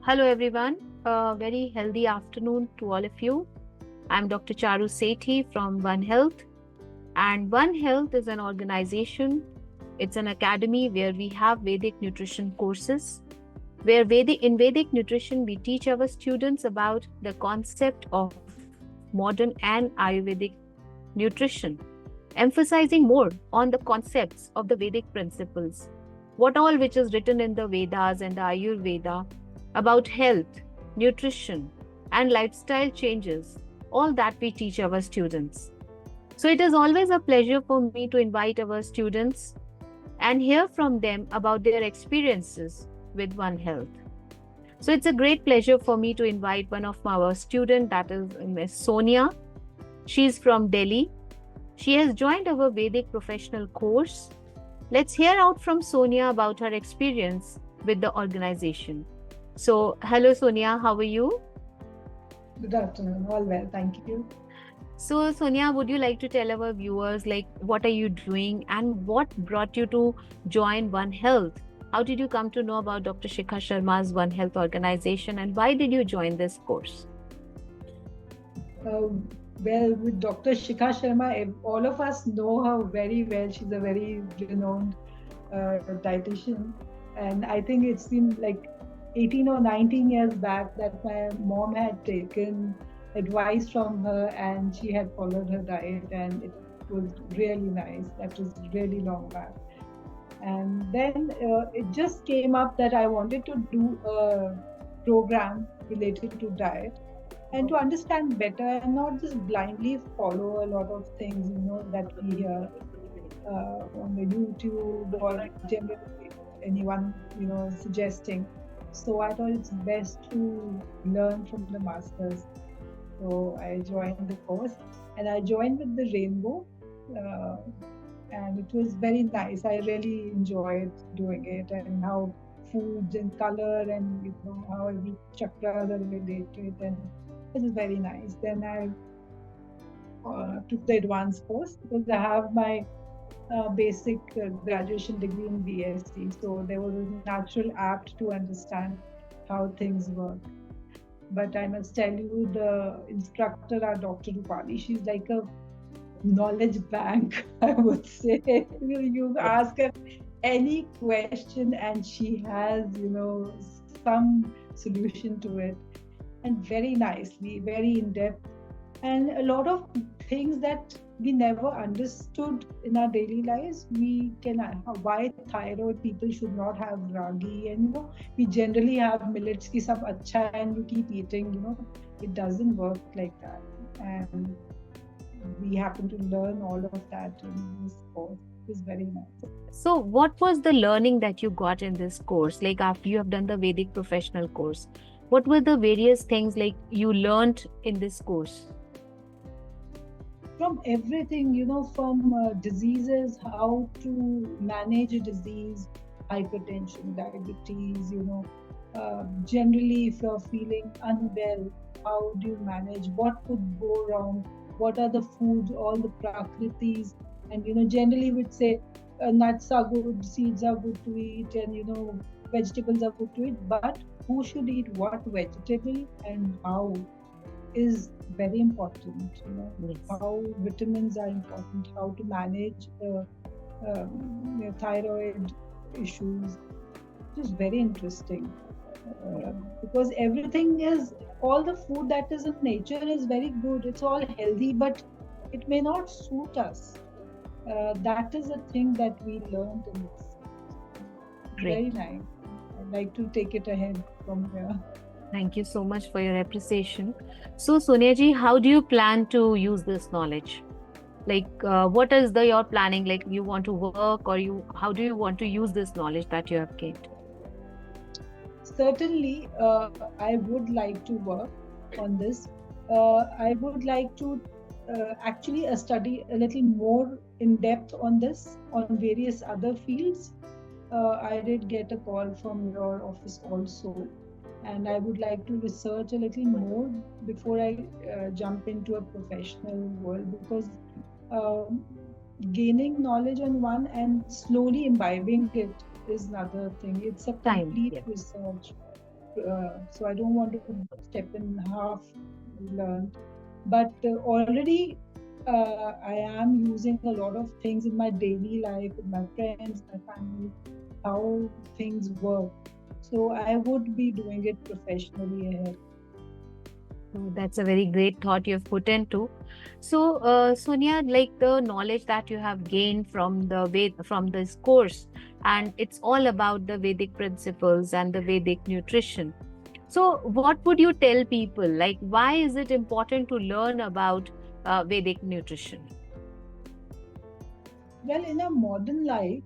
Hello everyone, a very healthy afternoon to all of you. I'm Dr. Charu Sethi from OneHealth, and OneHealth is an organization. It's an academy where we have Vedic nutrition courses, where in Vedic nutrition we teach our students about the concept of modern and Ayurvedic nutrition, emphasizing more on the concepts of the Vedic principles, what all which is written in the Vedas and the Ayurveda about health, nutrition, and lifestyle changes, all that we teach our students. So it is always a pleasure for me to invite our students and hear from them about their experiences with OneHealth. So it's a great pleasure for me to invite one of our students, that is Miss Sonia. She is from Delhi. She has joined our Vedic professional course. Let's hear out from Sonia about her experience with the organization. So, hello Sonia, how are you? Good afternoon. All well, thank you. So, Sonia, would you like to tell our viewers, what are you doing and what brought you to join OneHealth? How did you come to know about Dr. Shikha Sharma's OneHealth organization, and why did you join this course? Well, with Dr. Shikha Sharma, all of us know her very well. She's a very renowned dietitian. And I think it's been like 18 or 19 years back that my mom had taken advice from her and she had followed her diet, and it was really nice. That was really long back. And then it just came up that I wanted to do a program related to diet and to understand better and not just blindly follow a lot of things, that we hear on the YouTube or generally anyone, suggesting. So I thought it's best to learn from the masters. So I joined the course and I joined with the Rainbow. And it was very nice. I really enjoyed doing it, and how foods and color and how every chakras are related, and it was very nice. Then I took the advanced course because I have my basic graduation degree in BSc, so there was a natural apt to understand how things work. But I must tell you, the instructor, our Dr. Rupali, she's like a knowledge bank, I would say. You ask her any question and she has, some solution to it, and very nicely, very in depth, and a lot of things that we never understood in our daily lives. We can why thyroid people should not have ragi, and we generally have millets ki sab acha and you keep eating. It doesn't work like that, and we happen to learn all of that in this course. It was very nice. So what was the learning that you got in this course? Like, after you have done the Vedic professional course, what were the various things like you learned in this course? From everything, from diseases, how to manage a disease, hypertension, diabetes, generally if you're feeling unwell, how do you manage, what could go wrong, what are the foods, all the prakritis, and generally we'd say nuts are good, seeds are good to eat, and vegetables are good to eat, but who should eat what vegetable and how is very important. Yes. How vitamins are important, how to manage thyroid issues. It is very interesting because everything is, all the food that is in nature is very good. It's all healthy, but it may not suit us. That is a thing that we learned in this. Great. Very nice. I'd like to take it ahead from here. Thank you so much for your appreciation. So, Sonia ji, how do you plan to use this knowledge? Like, what is your planning? Like, you want to work, or how do you want to use this knowledge that you have gained? Certainly, I would like to work on this. I would like to actually study a little more in depth on this, on various other fields. I did get a call from your office also, and I would like to research a little more before I jump into a professional world, because gaining knowledge on one and slowly imbibing it is another thing. It's a complete research. so I don't want to step in half learned. But already I am using a lot of things in my daily life, with my friends, my family, how things work. So I would be doing it professionally ahead. That's a very great thought you've put into. So, Sonia, like the knowledge that you have gained from from this course, and it's all about the Vedic principles and the Vedic nutrition. So, what would you tell people? Like, why is it important to learn about Vedic nutrition? Well, in a modern life,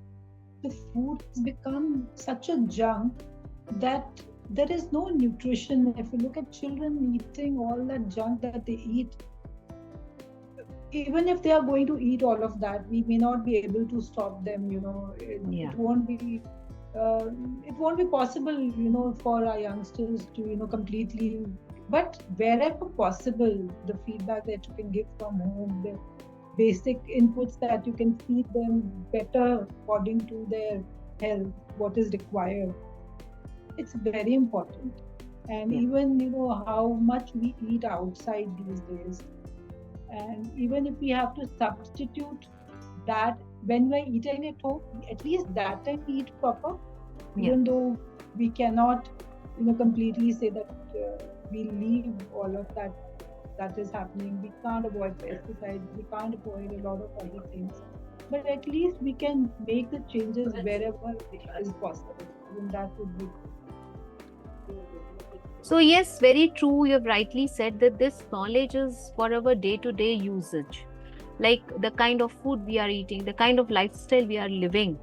the food has become such a junk that there is no nutrition. If you look at children eating all that junk that they eat, even if they are going to eat all of that, we may not be able to stop them. Yeah. Uh, it won't be possible, for our youngsters to, completely. But wherever possible, the feedback that you can give from home, the basic inputs that you can feed them better according to their health, what is required, it's very important. And Yeah. even, how much we eat outside these days, and even if we have to substitute that when we're eating at home, at least that time we eat proper, Yeah. even though we cannot, completely say that we leave all of that is happening. We can't avoid pesticides, we can't avoid a lot of other things. But at least we can make the changes wherever it is possible. Even that would be. So, yes, very true. You've rightly said that this knowledge is for our day to day usage. Like the kind of food we are eating, the kind of lifestyle we are living.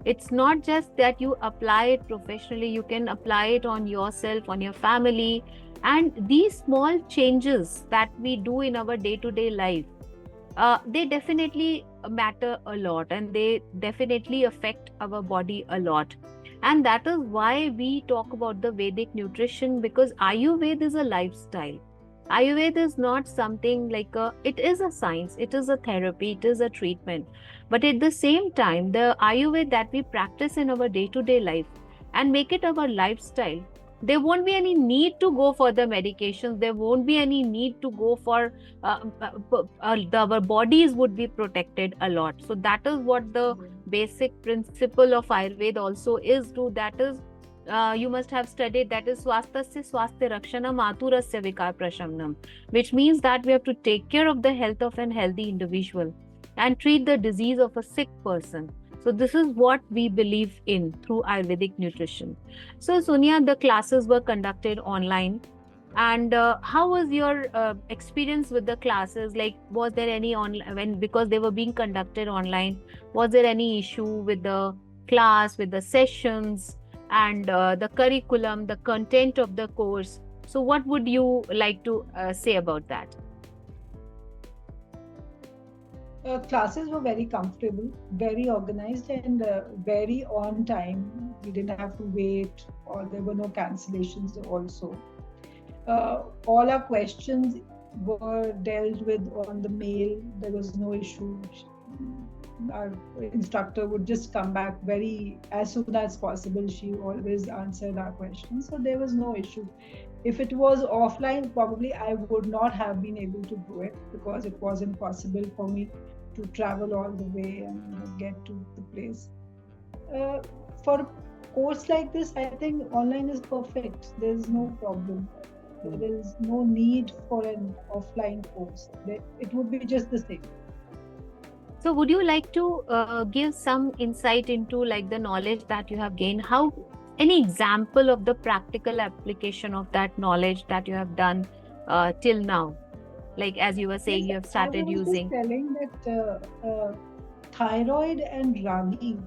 It's not just that you apply it professionally, you can apply it on yourself, on your family. And these small changes that we do in our day to day life, they definitely matter a lot and they definitely affect our body a lot. And that is why we talk about the Vedic nutrition, because Ayurveda is a lifestyle. Ayurveda is not something like it is a science, it is a therapy, it is a treatment. But at the same time, the Ayurveda that we practice in our day to day life and make it our lifestyle, there won't be any need to go for the medications, there won't be any need to go for our bodies would be protected a lot. So that is what the basic principle of Ayurveda also is. To that is, you must have studied, that is swasthasya swasthya rakshanam aturasya vikar prashamnam, which means that we have to take care of the health of an healthy individual and treat the disease of a sick person. So this is what we believe in through Ayurvedic nutrition. So Sonia, the classes were conducted online, and how was your experience with the classes? Like, was there any online, because they were being conducted online, was there any issue with the class, with the sessions, and the curriculum, the content of the course? So what would you like to say about that? Classes were very comfortable, very organized, and very on time. We didn't have to wait, or there were no cancellations also. All our questions were dealt with on the mail. There was no issue. Our instructor would just come back very as soon as possible. She always answered our questions, so there was no issue. If it was offline, probably I would not have been able to do it, because it wasn't possible for me to travel all the way and get to the place. For a course like this, I think online is perfect. There is no problem. There is no need for an offline course. It would be just the same. So would you like to give some insight into like the knowledge that you have gained? How, any example of the practical application of that knowledge that you have done till now? Like, as you were saying, Yes, you have started I was using. just telling that thyroid and ragi,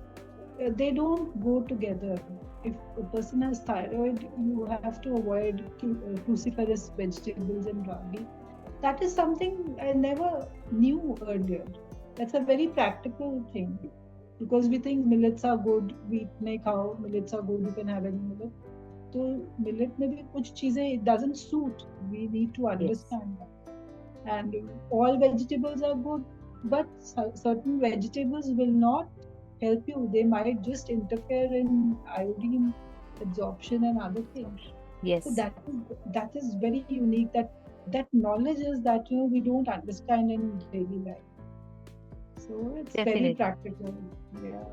they don't go together. If a person has thyroid, you have to avoid cruciferous vegetables and ragi. That is something I never knew earlier. That's a very practical thing, because we think millets are good, wheat nahi khao, millets are good, you can have any millet. So millet mein bhi kuch cheezein it doesn't suit. We need to understand that. And all vegetables are good, but certain vegetables will not help you. They might just interfere in iodine absorption and other things. Yes, So that is very unique. That knowledge is that we don't understand in daily life. So it's very definitely. practical. Yeah.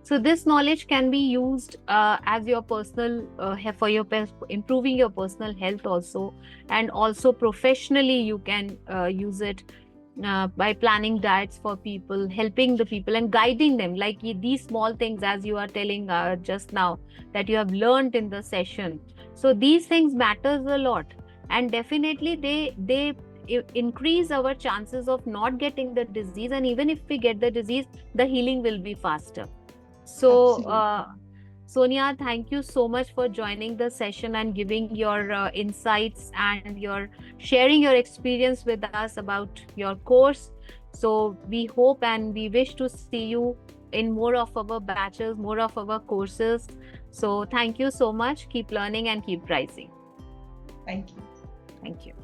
So this knowledge can be used as your personal for your improving your personal health also, and also professionally you can use it by planning diets for people, helping the people and guiding them, like these small things as you are telling just now that you have learned in the session. So these things matters a lot, and definitely they increase our chances of not getting the disease, and even if we get the disease, the healing will be faster. So, Absolutely. Sonia, thank you so much for joining the session and giving your insights and your sharing your experience with us about your course. So, we hope and we wish to see you in more of our batches, more of our courses. So, thank you so much. Keep learning and keep rising. Thank you. Thank you.